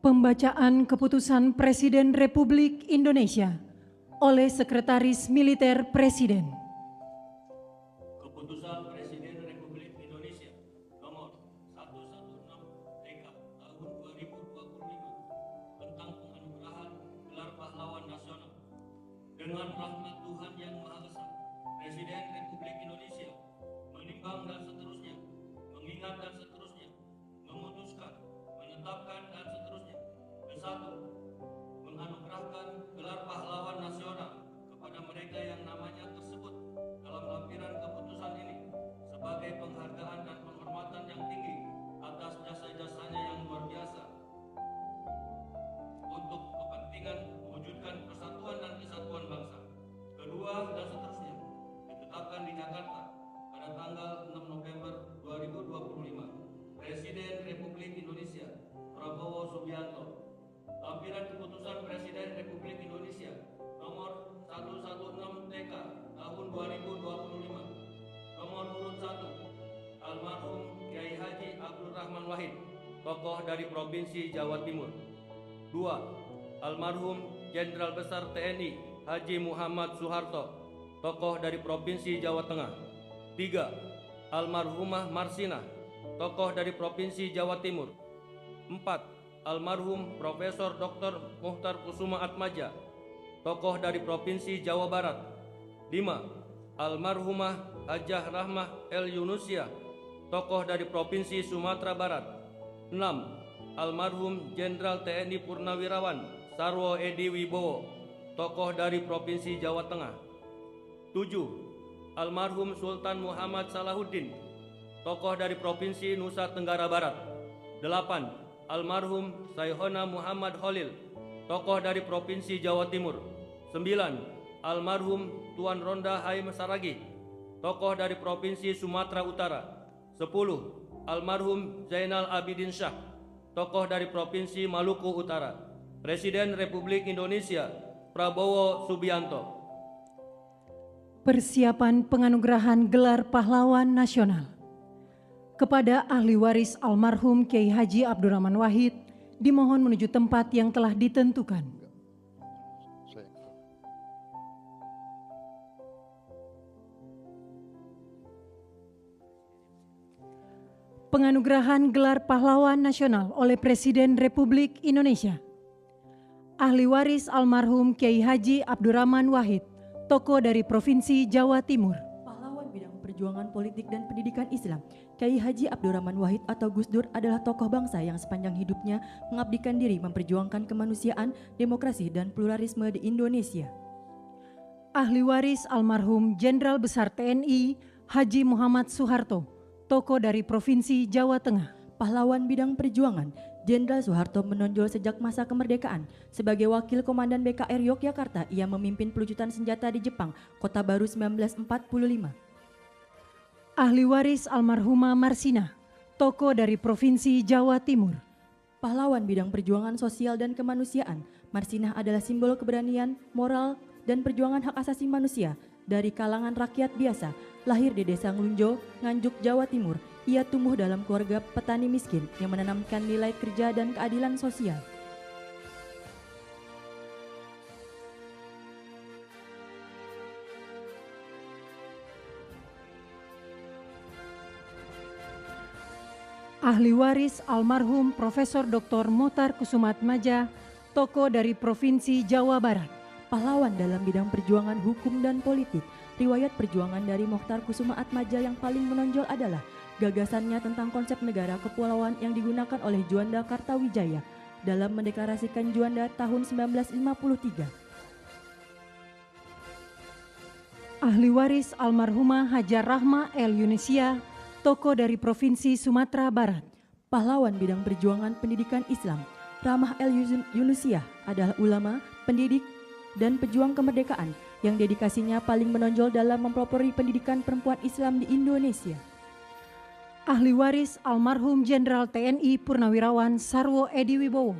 Pembacaan Keputusan Presiden Republik Indonesia oleh Sekretaris Militer Presiden. Keputusan Presiden Republik Indonesia nomor 116/TK tahun 2025 tentang penganugerahan gelar pahlawan nasional. Dengan rahmat Tuhan Yang Maha Esa, Presiden Republik Indonesia menimbang dan seterusnya, mengingat dan seterusnya, memutuskan, menetapkan dan seterusnya. Ke-1, menganugerahkan gelar pahlawan nasional kepada mereka yang namanya tersebut dalam lampiran keputusan ini sebagai penghargaan dan penghormatan yang tinggi atas jasa-jasanya yang luar biasa untuk kepentingan mewujudkan persatuan dan kesatuan bangsa. Kedua, dan seterusnya, ditetapkan di Jakarta pada tanggal 6 November 2025. Presiden Republik Indonesia Prabowo Subianto. Lampiran Keputusan Presiden Republik Indonesia nomor 116/TK tahun 2025. Nomor urut 1, almarhum Kiai Haji Abdul Rahman Wahid, tokoh dari Provinsi Jawa Timur. 2, almarhum Jenderal Besar TNI Haji Muhammad Soeharto, tokoh dari Provinsi Jawa Tengah. 3, almarhumah Marsinah, tokoh dari Provinsi Jawa Timur. 4, almarhum Profesor Dr. Muhtar Kusuma Atmaja, tokoh dari Provinsi Jawa Barat. 5, almarhumah Hajah Rahmah El Yunusia, tokoh dari Provinsi Sumatera Barat. 6, almarhum Jenderal TNI Purnawirawan Sarwo Edi Wibowo, tokoh dari Provinsi Jawa Tengah. 7, almarhum Sultan Muhammad Salahuddin, tokoh dari Provinsi Nusa Tenggara Barat. 8, almarhum Sayhona Muhammad Khalil, tokoh dari Provinsi Jawa Timur. 9, almarhum Tuan Ronda Haim Saragih, tokoh dari Provinsi Sumatera Utara. 10, almarhum Zainal Abidin Shah, tokoh dari Provinsi Maluku Utara. Presiden Republik Indonesia Prabowo Subianto. Persiapan penganugerahan gelar pahlawan nasional kepada ahli waris almarhum Kiai Haji Abdurrahman Wahid dimohon menuju tempat yang telah ditentukan. Penganugerahan gelar pahlawan nasional oleh Presiden Republik Indonesia. Ahli waris almarhum Kiai Haji Abdurrahman Wahid, tokoh dari Provinsi Jawa Timur. Pahlawan bidang perjuangan politik dan pendidikan Islam, Kiai Haji Abdurrahman Wahid atau Gus Dur adalah tokoh bangsa yang sepanjang hidupnya mengabdikan diri memperjuangkan kemanusiaan, demokrasi, dan pluralisme di Indonesia. Ahli waris almarhum Jenderal Besar TNI Haji Muhammad Soeharto, tokoh dari Provinsi Jawa Tengah. Pahlawan bidang perjuangan, Jenderal Soeharto menonjol sejak masa kemerdekaan. Sebagai wakil komandan BKR Yogyakarta, ia memimpin pelucutan senjata di Jepang, Kota Baru 1945. Ahli waris almarhumah Marsinah, tokoh dari Provinsi Jawa Timur. Pahlawan bidang perjuangan sosial dan kemanusiaan, Marsinah adalah simbol keberanian, moral, dan perjuangan hak asasi manusia dari kalangan rakyat biasa. Lahir di Desa Nglunjo, Nganjuk, Jawa Timur, ia tumbuh dalam keluarga petani miskin yang menanamkan nilai kerja dan keadilan sosial. Ahli waris almarhum Profesor Dr. Muhtar Kusuma Atmaja, tokoh dari Provinsi Jawa Barat. Pahlawan dalam bidang perjuangan hukum dan politik. Riwayat perjuangan dari Muhtar Kusuma Atmaja yang paling menonjol adalah gagasannya tentang konsep negara kepulauan yang digunakan oleh Juanda Kartawijaya dalam mendeklarasikan Juanda tahun 1953. Ahli waris almarhumah Hajah Rahmah El Yunusia, tokoh dari Provinsi Sumatera Barat. Pahlawan bidang perjuangan pendidikan Islam, Rahmah El Yunusia adalah ulama, pendidik, dan pejuang kemerdekaan yang dedikasinya paling menonjol dalam mempelopori pendidikan perempuan Islam di Indonesia. Ahli waris almarhum Jenderal TNI Purnawirawan Sarwo Edi Wibowo,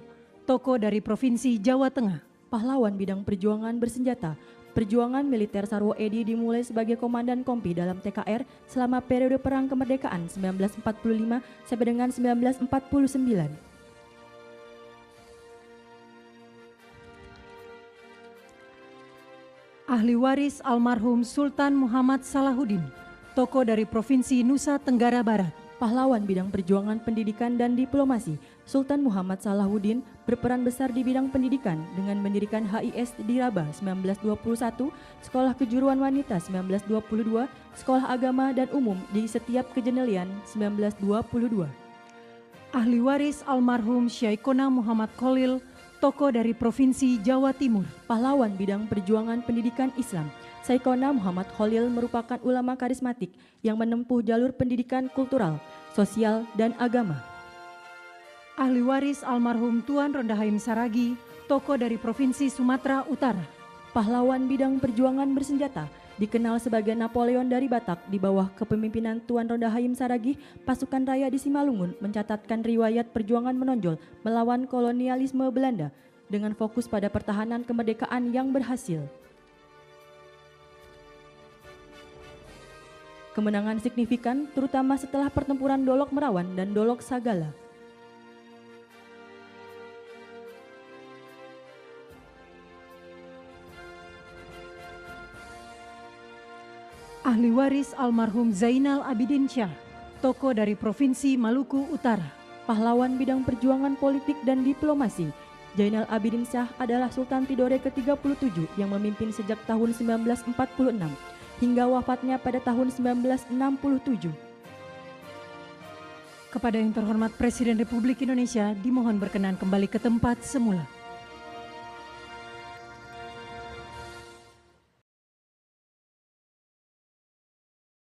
tokoh dari Provinsi Jawa Tengah. Pahlawan bidang perjuangan bersenjata, perjuangan militer Sarwo Edi dimulai sebagai komandan kompi dalam TKR selama periode Perang Kemerdekaan 1945 sampai dengan 1949. Ahli waris almarhum Sultan Muhammad Salahuddin, tokoh dari Provinsi Nusa Tenggara Barat. Pahlawan bidang perjuangan pendidikan dan diplomasi, Sultan Muhammad Salahuddin berperan besar di bidang pendidikan dengan mendirikan HIS di Rabah 1921, Sekolah Kejuruan Wanita 1922, Sekolah Agama dan Umum di setiap Kejenelian 1922. Ahli waris almarhum Syaikona Muhammad Khalil, tokoh dari Provinsi Jawa Timur. Pahlawan bidang perjuangan pendidikan Islam, Syaikona Muhammad Khalil merupakan ulama karismatik yang menempuh jalur pendidikan kultural, sosial, dan agama. Ahli waris almarhum Tuan Rondahaim Saragi, tokoh dari Provinsi Sumatera Utara. Pahlawan bidang perjuangan bersenjata, dikenal sebagai Napoleon dari Batak di bawah kepemimpinan Tuan Rondahaim Saragi, pasukan raya di Simalungun mencatatkan riwayat perjuangan menonjol melawan kolonialisme Belanda dengan fokus pada pertahanan kemerdekaan yang berhasil. Kemenangan signifikan terutama setelah pertempuran Dolok Merawan dan Dolok Sagala. Ahli waris almarhum Zainal Abidin Syah, tokoh dari Provinsi Maluku Utara. Pahlawan bidang perjuangan politik dan diplomasi, Zainal Abidin Syah adalah Sultan Tidore ke-37 yang memimpin sejak tahun 1946 hingga wafatnya pada tahun 1967. Kepada yang terhormat Presiden Republik Indonesia dimohon berkenan kembali ke tempat semula.